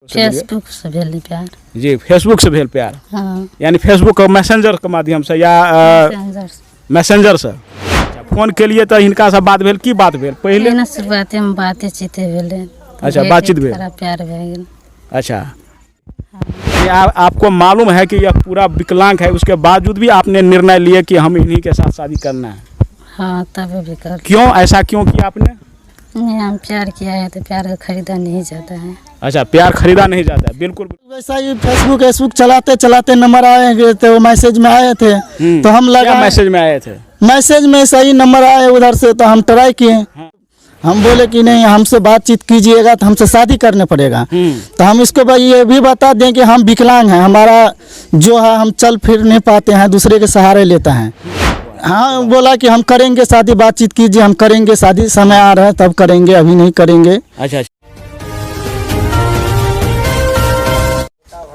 Facebook से भेल प्यार जी, फेसबुक से भेल प्यार। हाँ, यानी फेसबुक मैसेंजर के माध्यम से या मैसेंजर से फोन के लिए तो इनका सब बात भेल की बात भेल पहले ना शुरुआते में बातें चीते भेले। अच्छा, बातचीत भेल। प्यार भेल। अच्छा, ये आपको मालूम है कि यह पूरा विकलांग है, उसके बावजूद भी आपने निर्णय लिए कि हम इन्हीं के साथ शादी करना है? हाँ, तब भी कर। क्यों, ऐसा क्यों किया आपने? नहीं, हम प्यार किया है तो प्यार खरीदा नहीं जाता है। अच्छा, प्यार खरीदा नहीं जाता है, बिल्कुल। वैसा ही फेसबुक चलाते चलाते नंबर आए थे, मैसेज में आए थे तो हम लगा। मैसेज में आए थे? मैसेज में सही नंबर आए उधर से तो हम ट्राई किए। हम बोले कि नहीं, हमसे बातचीत कीजिएगा तो हमसे शादी करने पड़ेगा। तो हम इसको भाई ये भी बता दें कि हम विकलांग हैं, हमारा जो है हम चल फिर नहीं पाते हैं, दूसरे के सहारे लेते हैं। हाँ, बोला कि हम करेंगे शादी, बातचीत कीजिए, हम करेंगे शादी, समय आ रहा है तब करेंगे, अभी नहीं करेंगे। अच्छा,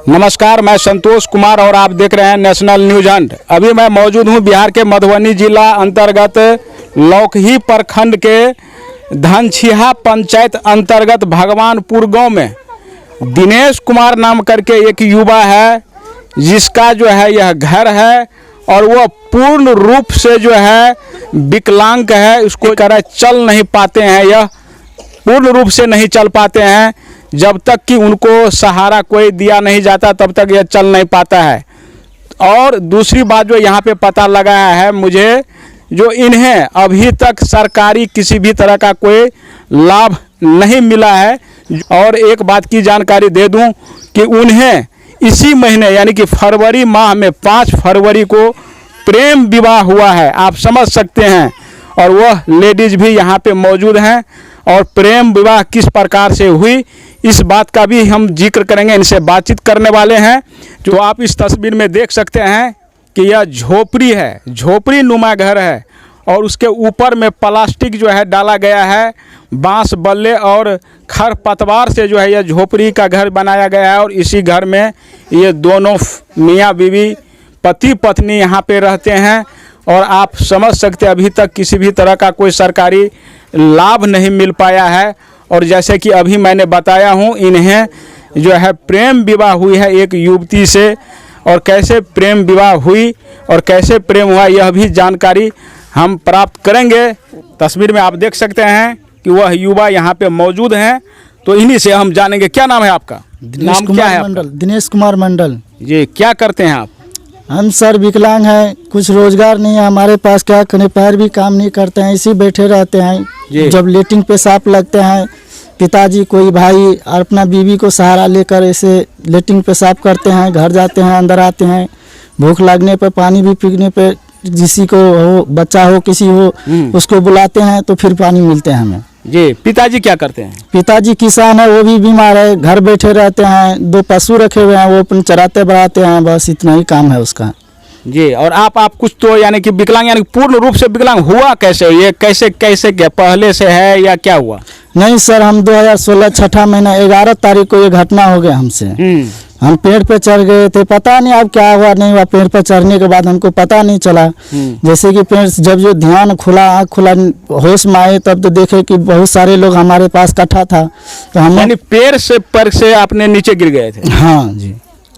नमस्कार, मैं संतोष कुमार और आप देख रहे हैं नेशनल न्यूज हंट। अभी मैं मौजूद हूं बिहार के मधुबनी जिला अंतर्गत लौकही प्रखंड के धनछिहा पंचायत अंतर्गत भगवानपुर गांव में दिनेश कुमार नाम करके एक युवा है, जिसका जो है यह घर है और वह पूर्ण रूप से जो है विकलांग है। उसको कह रहा है चल नहीं पाते हैं, यह पूर्ण रूप से नहीं चल पाते हैं। जब तक कि उनको सहारा कोई दिया नहीं जाता तब तक यह चल नहीं पाता है। और दूसरी बात जो यहाँ पे पता लगा है मुझे, जो इन्हें अभी तक सरकारी किसी भी तरह का कोई लाभ नहीं मिला है। और एक बात की जानकारी दे दूं कि उन्हें इसी महीने यानी कि फरवरी माह में 5 फरवरी को प्रेम विवाह हुआ है, आप समझ सकते हैं। और वह लेडीज भी यहाँ पे मौजूद हैं और प्रेम विवाह किस प्रकार से हुई इस बात का भी हम जिक्र करेंगे, इनसे बातचीत करने वाले हैं। जो आप इस तस्वीर में देख सकते हैं कि यह झोपड़ी है, झोपड़ी नुमा घर है और उसके ऊपर में प्लास्टिक जो है डाला गया है, बांस बल्ले और खर पतवार से जो है यह झोपड़ी का घर बनाया गया है। और इसी घर में ये दोनों मियाँ बीवी पति पत्नी यहाँ पे रहते हैं। और आप समझ सकते हैं अभी तक किसी भी तरह का कोई सरकारी लाभ नहीं मिल पाया है। और जैसे कि अभी मैंने बताया हूँ, इन्हें जो है प्रेम विवाह हुई है एक युवती से, और कैसे प्रेम विवाह हुई और कैसे प्रेम हुआ यह भी जानकारी हम प्राप्त करेंगे। तस्वीर में आप देख सकते हैं कि वह युवा यहाँ पे मौजूद हैं, तो इन्हीं से हम जानेंगे। क्या नाम है आपका? नाम क्या है आपका? दिनेश कुमार मंडल। जी, क्या करते हैं आप? हम सर विकलांग हैं, कुछ रोजगार नहीं है हमारे पास, क्या करें, पैर भी काम नहीं करते हैं, इसी बैठे रहते हैं। जब लेटरिन पेशाब लगते हैं, पिताजी कोई भाई और अपना बीवी को सहारा लेकर ऐसे लेटरिन पेशाब करते हैं, घर जाते हैं, अंदर आते हैं, भूख लगने पर, पानी भी पीने पर, किसी को हो, बच्चा हो, किसी हो, उसको बुलाते हैं तो फिर पानी मिलते हैं हमें। जी, पिताजी क्या करते हैं? पिताजी किसान है, वो भी बीमार है, घर बैठे रहते हैं, 2 पशु रखे हुए हैं, वो अपन चराते बढ़ाते हैं, बस इतना ही काम है उसका। जी, और आप कुछ तो यानी कि विकलांग, यानी पूर्ण रूप से विकलांग हुआ कैसे? ये कैसे क्या पहले से है या क्या हुआ? नहीं सर, हम 2016 छठा महीना 11 तारीख को ये घटना हो गया हमसे। हम पेड़ पे चढ़ गए थे, पता नहीं अब क्या हुआ नहीं हुआ, पेड़ पे चढ़ने के बाद हमको पता नहीं चला। जैसे कि पेड़ जब जो ध्यान खुला, आँख खुला, होश में आए तब तो देखे कि बहुत सारे लोग हमारे पास इकट्ठा था। तो हम यानी पेड़ से आपने नीचे गिर गए थे? हाँ जी।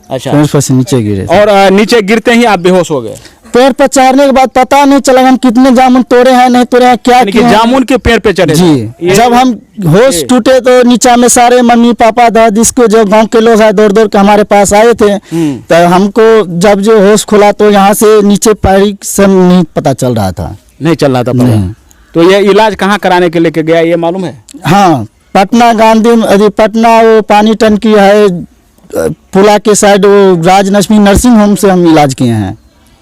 अच्छा, पेड़ पर से नीचे गिरे और नीचे गिरते ही आप बेहोश हो गए? पेड़ पर चढ़ने के बाद पता नहीं चला हम कितने जामुन तोड़े हैं नहीं तोड़े हैं, क्या किए हैं। जामुन के पेड़ पे चढ़े जी। जब हम होश टूटे तो नीचा में सारे मम्मी पापा दादी को जो गांव के लोग हैं दौड़ दौड़ के हमारे पास आए थे। तो हमको जब जो होश खुला तो यहाँ से नीचे पैरी से नहीं पता चल रहा था, नहीं चल रहा था पता। तो ये इलाज कहाँ कराने के लेके गया ये मालूम है? हाँ, पटना गांधी, पटना वो पानी टंकी है पुला के साइड, वो राजलक्ष्मी नर्सिंग होम से हम इलाज किए हैं।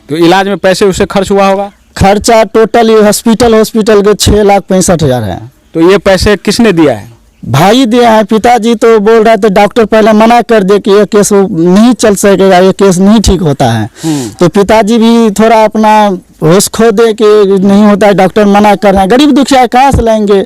तो इलाज में पैसे उससे खर्च हुआ होगा? खर्चा टोटल हॉस्पिटल के 6,65,000 है। तो ये पैसे किसने दिया है? भाई दिया है। पिताजी तो बोल रहे थे, डॉक्टर पहले मना कर दे कि ये केस नहीं चल सकेगा, ये केस नहीं ठीक होता है। तो पिताजी भी थोड़ा अपना होश खो दे कि नहीं होता है, डॉक्टर मना कर रहे हैं, गरीब दुखिया कहाँ से लाएंगे।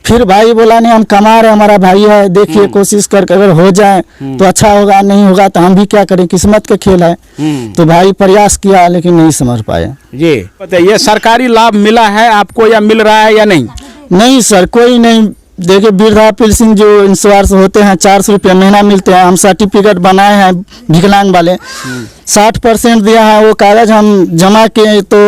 फिर भाई बोला नहीं, हम कमा रहे, हमारा भाई है, देखिए कोशिश करके अगर हो जाए तो अच्छा होगा, नहीं होगा तो हम भी क्या करें, किस्मत का खेल है। तो भाई प्रयास किया लेकिन नहीं समझ पाए। जी, ये सरकारी लाभ मिला है आपको या मिल रहा है या नहीं? नहीं सर, कोई नहीं देखिए वृद्धा पेंशन जो इंश्योरेंस होते हैं 400 रुपया महीना मिलते हैं। हम सर्टिफिकेट बनाए हैं विकलांग वाले 60% दिया है। वो कागज हम जमा किए तो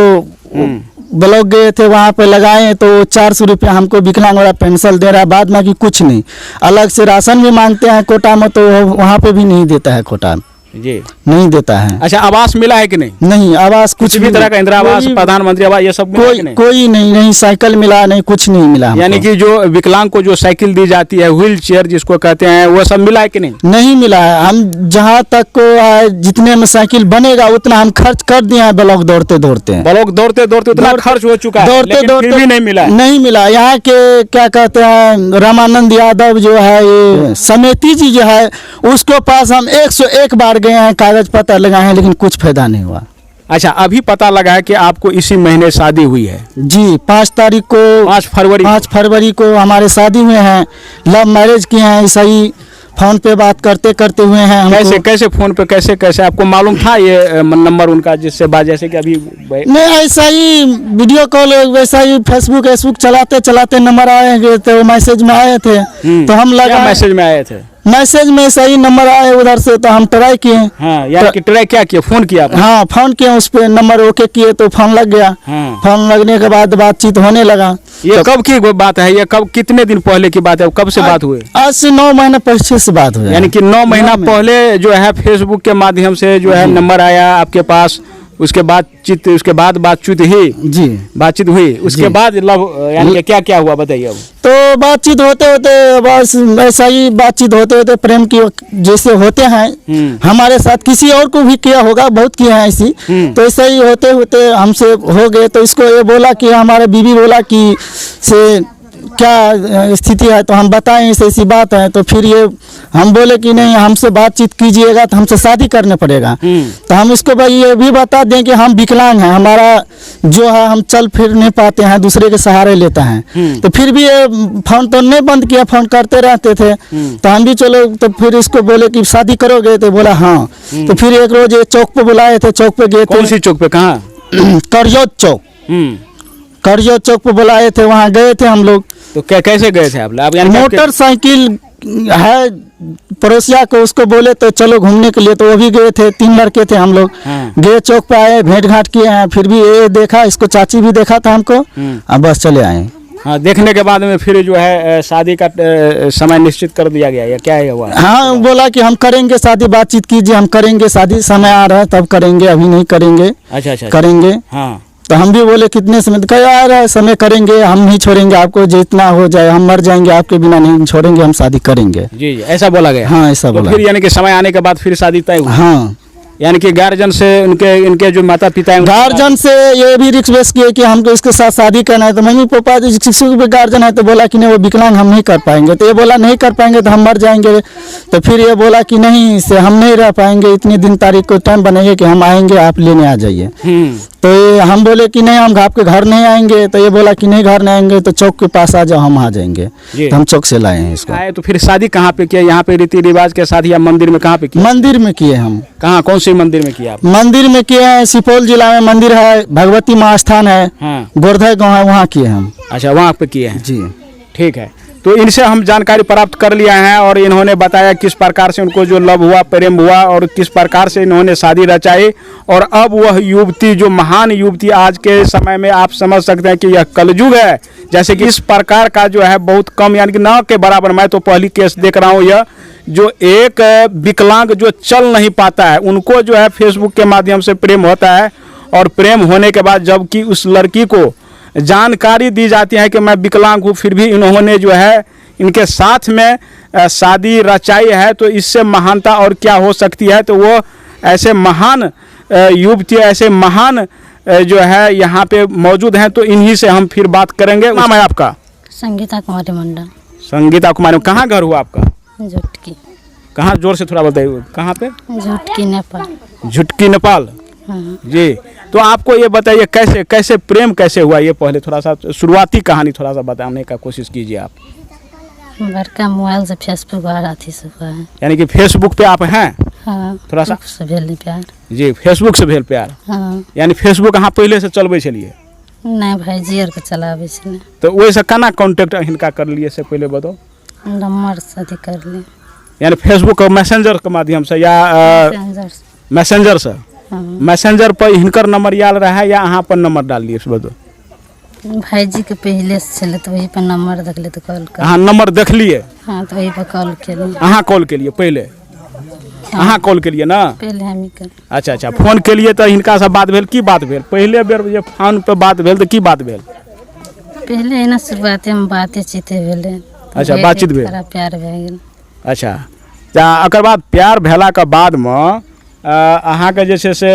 ब्लॉक गए थे, वहाँ पे लगाए तो 400 रुपया हमको विकलांग वाला पेंशन दे रहा है, बाद में कि कुछ नहीं। अलग से राशन भी मांगते हैं कोटा में, तो वहाँ पे भी नहीं देता है कोटा जी, नहीं देता है। अच्छा, आवास मिला है कि नहीं? नहीं, आवास कुछ भी तरह का इंदिरा आवास, प्रधानमंत्री आवास, ये सब मिला कि नहीं? कोई नहीं, साइकिल मिला नहीं, कुछ नहीं मिला। यानी कि जो विकलांग को जो साइकिल दी जाती है, व्हील चेयर जिसको कहते हैं, वो सब मिला है कि नहीं? नहीं मिला है। हम जहाँ तक को जितने में साइकिल बनेगा उतना हम खर्च कर दिए हैं। ब्लॉक दौड़ते दौड़ते उतना खर्च हो चुका है, लेकिन फिर भी नहीं मिला। नहीं मिला। यहाँ के क्या कहते हैं रामानंद यादव जो है, ये समिति जी जो है, उसको पास हम 101 बार गए हैं, कागज पत्र लगाए हैं, लेकिन कुछ फायदा नहीं हुआ। अच्छा, अभी पता लगा है कि आपको इसी महीने शादी हुई है? जी, 5 तारीख को 5 फरवरी को हमारे शादी हुए हैं। लव मैरिज किए हैं, ऐसा ही फोन पे बात करते करते हुए हैं। कैसे फोन पे कैसे आपको मालूम था ये नंबर उनका, जिससे बात, जैसे कि अभी नहीं, ऐसा ही वीडियो कॉल, वैसा ही फेसबुक चलाते चलाते नंबर आए तो मैसेज में आए थे, तो हम लगा। मैसेज में आए थे? मैसेज में सही नंबर आए उधर से, तो हम ट्राई किए। हाँ, यानी कि ट्राई क्या किया? फोन किया आपने? हाँ, फोन किया, उस पे नंबर ओके किए तो फोन लग गया। हाँ। फोन लगने के बाद बातचीत होने लगा। ये कब की बात है? ये कब, कितने दिन पहले की बात है? कब से बात हुई? आज से 9 महीने पीछे से बात हुई। यानी कि 9 महीना पहले जो है फेसबुक के माध्यम से जो है नंबर आया आपके पास, उसके बाद बातचीत हुई। उसके बाद लव, यानी कि क्या क्या हुआ बताइए अब। तो बातचीत होते होते बस ऐसा ही बातचीत होते होते प्रेम की जैसे होते हैं, हमारे साथ किसी और को भी किया होगा, बहुत किया है ऐसी। तो ऐसा ही होते होते हमसे हो गए। तो इसको ये बोला कि हमारे बीवी बोला कि से क्या स्थिति है, तो हम बताएं ऐसी बात है। तो फिर ये हम बोले कि नहीं, हमसे बातचीत कीजिएगा तो हमसे शादी करना पड़ेगा। तो हम इसको भाई ये भी बता दें कि हम विकलांग हैं, हमारा जो है हम चल फिर नहीं पाते हैं, दूसरे के सहारे लेते हैं। तो फिर भी ये फोन तो नहीं बंद किया, फोन करते रहते थे। तो हम भी चलो, तो फिर इसको बोले कि शादी करोगे? तो बोला हाँ। तो फिर एक रोज ये चौक पे बुलाए थे, चौक पे गए थे। कौन सी चौक पे? कहाँ? करजोत चौक पे बुलाए थे, वहाँ गए थे हम लोग। तो कैसे गए थे आप? मोटरसाइकिल है पड़ोसिया को, उसको बोले तो चलो घूमने के लिए, तो वो भी गए थे। 3 लड़के थे हम लोग। हाँ। गए, चौक पे आए, भेंट घाट किए हैं। फिर भी ये देखा, इसको चाची भी देखा था हमको, अब बस चले आए। हाँ, देखने के बाद में फिर जो है शादी का समय निश्चित कर दिया गया, या क्या है हुआ? हाँ, बोला कि हम करेंगे शादी, बातचीत कीजिए, हम करेंगे शादी, समय आ रहा है तब करेंगे, अभी नहीं करेंगे। अच्छा। करेंगे। हाँ। तो हम भी बोले कितने समय? कहा आ रहा है समय, करेंगे, हम नहीं छोड़ेंगे आपको, जितना हो जाए, हम मर जाएंगे आपके बिना नहीं छोड़ेंगे, हम शादी करेंगे। जी, ऐसा बोला गया? हाँ, ऐसा बोला। फिर यानी कि समय आने के बाद फिर शादी तय हुई? हाँ, यानी कि गार्जियन से इनके जो माता पिता हैं, गार्जियन से ये भी रिक्वेस्ट किए कि हमको इसके साथ शादी करना है। तो मम्मी पापा शिक्षक भी गार्जियन है, तो बोला कि नहीं, वो विकलांग, हम नहीं कर पाएंगे। तो ये बोला नहीं कर पाएंगे तो हम मर जाएंगे। तो फिर ये बोला कि नहीं, इससे हम नहीं रह पाएंगे, इतनी दिन तारीख को टाइम बनेगा कि हम आएंगे, आप लेने आ जाइए। तो ये हम बोले कि नहीं, हम आपके घर नहीं आएंगे। तो ये बोला कि नहीं, घर नहीं आएंगे तो चौक के पास आ जाओ, हम आ जाएंगे। तो हम चौक से लाए हैं इसको। आए तो फिर शादी कहाँ पे किया? यहाँ पे रीति रिवाज के साथ, या मंदिर में? कहाँ पे किया? मंदिर में किए हम। कहाँ, कौन सी मंदिर में किया आप? मंदिर में किए हैं, सुपौल जिला में मंदिर है, भगवती महास्थान है। हाँ। गोरधय गाँव है, वहाँ किए हम। अच्छा, वहाँ पे किए हैं? जी, ठीक है। तो इनसे हम जानकारी प्राप्त कर लिया है, और इन्होंने बताया किस प्रकार से उनको जो लव हुआ, प्रेम हुआ, और किस प्रकार से इन्होंने शादी रचाई। और अब वह युवती, जो महान युवती, आज के समय में आप समझ सकते हैं कि यह कलयुग है। जैसे कि इस प्रकार का जो है बहुत कम, यानी कि न के बराबर। मैं तो पहली केस देख रहा हूँ, यह जो एक विकलांग जो चल नहीं पाता है, उनको जो है फेसबुक के माध्यम से प्रेम होता है। और प्रेम होने के बाद जबकि उस लड़की को जानकारी दी जाती है कि मैं विकलांग हूँ, फिर भी इन्होंने जो है इनके साथ में शादी रचाई है। तो इससे महानता और क्या हो सकती है? तो वो ऐसे महान युवती, ऐसे महान जो है यहाँ पे मौजूद हैं। तो इन्हीं से हम फिर बात करेंगे। नाम है आपका? संगीता कुमारी मंडल। संगीता कुमारी, कहाँ घर हुआ आपका? झुटकी। कहाँ, जोर से थोड़ा बताइए, कहाँ पे? झुटकी नेपाल। झुटकी नेपाल। हाँ। जी, तो आपको ये बताइए कैसे प्रेम कैसे हुआ? ये पहले थोड़ा सा शुरुआती कहानी थोड़ा सा बताने का कोशिश कीजिए आप। बड़का मोबाइल से फेसबुक अथी से हुआ है। यानी कि फेसबुक पे आप हैं? हाँ, थोड़ा सा से भेल प्यार। जी, फेसबुक से भेल प्यार। हाँ। यानी फेसबुक अहाँ पहले से चलबे छलिए? नहीं भाई जी और के चलावे छे। तो वैसे केना कॉन्टेक्ट हिनका कर लिए से पहले बताओ। नंबर से अथी कर ली, यानी फेसबुक मैसेंजर के माध्यम से या मैसेंजर से। मैसेंजर से? हाँ। मैसेंजर पर हिनकर नंबर याल रहा है या अहाँ पर नंबर डाल लिए से बताओ। भाई जी के पहले से चले तो वही पर नंबर देख ले तो कॉल कर। अहाँ नंबर देख लिए? हाँ तो वही पर कॉल के लिए। अहाँ कॉल के लिए पहले? हाँ। अहाँ कॉल के लिए ना? पहले हम ही कर। अच्छा अच्छा, फोन के लिए तो हिनका से बात भेल, की बात भेल पहले बेर जे फोन पे बात भेल तो की बात भेल? पहले ना शुरुआते में बातें चीते भेले। अच्छा, बातचीत भेल, प्यार भए गेल। अच्छा अकर बाद प्यार भेला के बाद में अहाँके जे छै से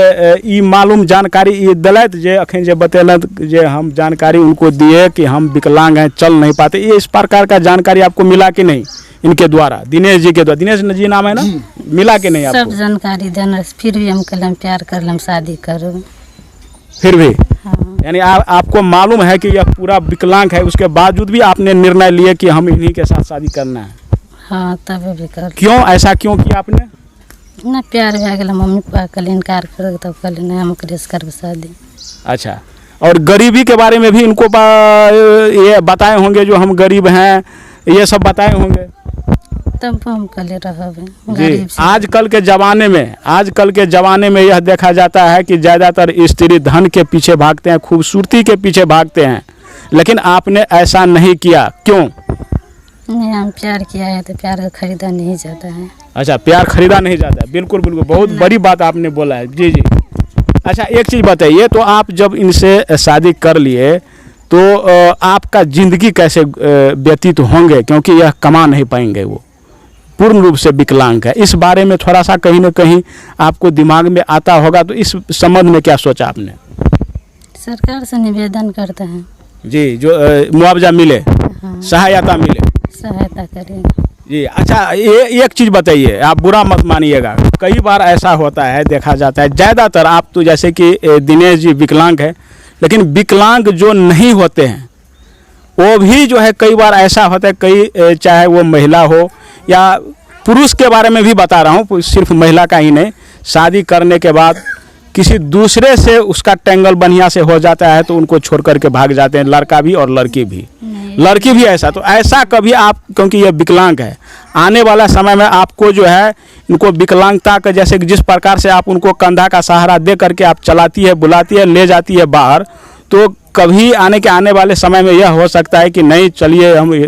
ई मालूम जानकारी ई दिलत जे अखन जे बतेलत जे हम जानकारी उनको दिए कि हम विकलांग हैं, चल नहीं पाते, ये इस प्रकार का जानकारी आपको मिला कि नहीं इनके द्वारा, दिनेश जी के द्वारा? दिनेश जी नाम है ना? मिला कि नहीं आपको? सब जानकारी देना, फिर भी हम कलम प्यार कर लम शादी करो। फिर भी? हाँ। यानी आपको मालूम है कि यह पूरा विकलांग है, उसके बावजूद भी आपने निर्णय लिए कि हम इन्हीं के साथ शादी करना है? हाँ तब भी कर। क्यों ऐसा क्यों किया आपने? ना प्यार भए गेल, मम्मी पापा कल इनकार कर तब कल नहीं हम करेस करब शादी। अच्छा, और गरीबी के बारे में भी इनको ये बताए होंगे जो हम गरीब हैं, ये सब बताए होंगे? तब हम कले रहबे जी। गरीब से। आजकल के ज़माने में यह देखा जाता है कि ज़्यादातर स्त्री धन के पीछे भागते हैं, खूबसूरती के पीछे भागते हैं, लेकिन आपने ऐसा नहीं किया, क्यों? नहीं, हम प्यार किया है तो प्यार खरीदा नहीं जाता है। अच्छा, प्यार खरीदा नहीं जाता है, बिल्कुल बिल्कुल, बहुत बड़ी बात आपने बोला है। जी जी। अच्छा, एक चीज़ बताइए, तो आप जब इनसे शादी कर लिए तो आपका ज़िंदगी कैसे व्यतीत होंगे, क्योंकि यह कमा नहीं पाएंगे, वो पूर्ण रूप से विकलांग है, इस बारे में थोड़ा सा कहीं ना कहीं आपको दिमाग में आता होगा, तो इस संबंध में क्या सोचा आपने? सरकार से निवेदन करते हैं जी, जो मुआवजा मिले, हाँ। सहायता मिले, सहायता करेंगे जी। अच्छा, ये एक चीज़ बताइए, आप बुरा मत मानिएगा, कई बार ऐसा होता है, देखा जाता है, ज़्यादातर आप तो जैसे कि दिनेश जी विकलांग है, लेकिन विकलांग जो नहीं होते हैं वो भी जो है कई बार ऐसा होता है, कई चाहे वो महिला हो या पुरुष के बारे में भी बता रहा हूँ, सिर्फ महिला का ही नहीं, शादी करने के बाद किसी दूसरे से उसका टेंगल बढ़िया से हो जाता है तो उनको छोड़ करके भाग जाते हैं, लड़का भी और लड़की भी। लड़की भी ऐसा, तो ऐसा कभी आप, क्योंकि ये विकलांग है, आने वाला समय में आपको जो है इनको विकलांगता का, जैसे कि जिस प्रकार से आप उनको कंधा का सहारा दे करके आप चलाती है, बुलाती है, ले जाती है बाहर, तो कभी आने वाले समय में यह हो सकता है कि नहीं, चलिए हम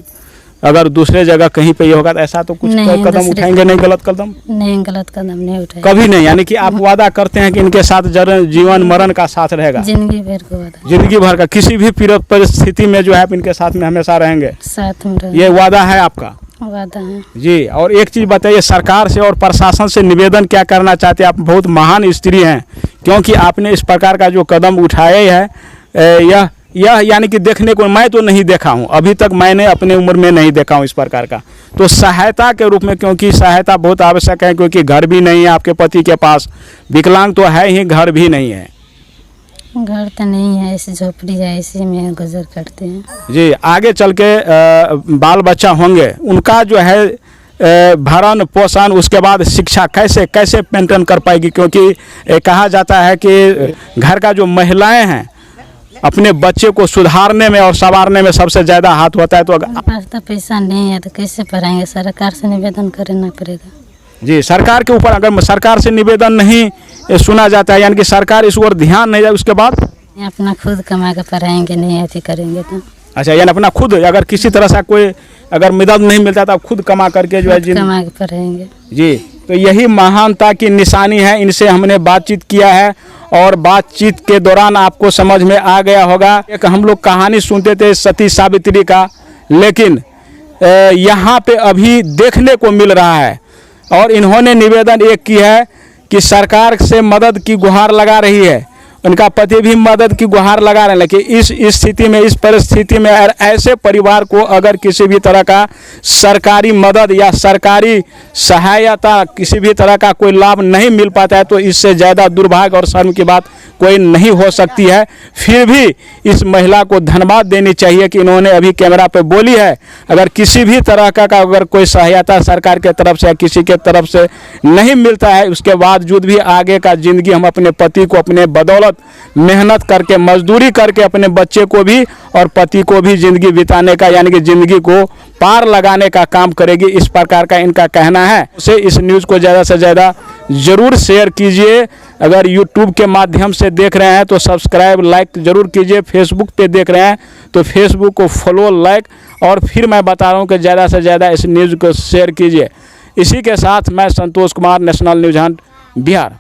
अगर दूसरे जगह कहीं पे ये होगा तो ऐसा तो कुछ कदम उठाएंगे नहीं, गलत कदम? नहीं, गलत कदम नहीं उठाए कभी नहीं। यानी कि आप वादा करते हैं कि इनके साथ जीवन मरण का साथ रहेगा, जिंदगी भर को वादा, जिंदगी भर का, किसी भी परिस्थिति में जो है इनके साथ में हमेशा रहेंगे, साथ में ये वादा है आपका? वादा है जी। और एक चीज़ बताइए, सरकार से और प्रशासन से निवेदन क्या करना चाहते हैं? आप बहुत महान स्त्री हैं, क्योंकि आपने इस प्रकार का जो कदम उठाए है, यह यानी कि देखने को मैं तो नहीं देखा हूँ अभी तक, मैंने अपने उम्र में नहीं देखा हूँ इस प्रकार का, तो सहायता के रूप में, क्योंकि सहायता बहुत आवश्यक है, क्योंकि घर भी नहीं है आपके पति के पास, विकलांग तो है ही, घर भी नहीं है। घर तो नहीं है, ऐसी झोपड़ी है, इसी में गुजर करते हैं। जी। आगे चल के बाल बच्चा होंगे, उनका जो है भरण पोषण, उसके बाद शिक्षा कैसे मेंटेन कर पाएगी, क्योंकि कहा जाता है कि घर का जो महिलाएं हैं अपने बच्चे को सुधारने में और संवारने में सबसे ज़्यादा हाथ होता है, तो पास तो पैसा नहीं है तो कैसे पढ़ाएंगे? सरकार से निवेदन करना पड़ेगा। जी। सरकार के ऊपर अगर सरकार से निवेदन नहीं सुना जाता है, यानी कि सरकार इस ओर ध्यान नहीं जाए, उसके बाद अपना खुद कमा के पढ़ाएंगे, नहीं ऐसी करेंगे तो। अच्छा, यानी अपना खुद, अगर किसी तरह से कोई अगर मदद नहीं मिलता तो आप खुद कमा करके जो है कमा के पढ़ाएंगे। जी। तो यही महानता की निशानी है। इनसे हमने बातचीत किया है और बातचीत के दौरान आपको समझ में आ गया होगा, एक हम लोग कहानी सुनते थे सती सावित्री का, लेकिन यहाँ पे अभी देखने को मिल रहा है, और इन्होंने निवेदन एक की है कि सरकार से मदद की गुहार लगा रही है, उनका पति भी मदद की गुहार लगा रहे हैं, लेकिन इस स्थिति में, इस परिस्थिति में ऐसे परिवार को अगर किसी भी तरह का सरकारी मदद या सरकारी सहायता, किसी भी तरह का कोई लाभ नहीं मिल पाता है, तो इससे ज़्यादा दुर्भाग्य और शर्म की बात कोई नहीं हो सकती है। फिर भी इस महिला को धन्यवाद देनी चाहिए कि इन्होंने अभी कैमरा पे बोली है। अगर किसी भी तरह का अगर कोई सहायता सरकार के तरफ से या किसी के तरफ से नहीं मिलता है, उसके बावजूद भी आगे का ज़िंदगी हम अपने पति को अपने बदौलत मेहनत करके मजदूरी करके अपने बच्चे को भी और पति को भी ज़िंदगी बिताने का यानी कि ज़िंदगी को पार लगाने का काम करेगी, इस प्रकार का इनका कहना है। उसे इस न्यूज़ को ज़्यादा से ज़्यादा ज़रूर शेयर कीजिए। अगर यूट्यूब के माध्यम से देख रहे हैं तो सब्सक्राइब लाइक ज़रूर कीजिए। फेसबुक पे देख रहे हैं तो फेसबुक को फॉलो लाइक, और फिर मैं बता रहा हूँ कि ज़्यादा से ज़्यादा इस न्यूज़ को शेयर कीजिए। इसी के साथ मैं Santosh Kumar, national news hunt, Bihar.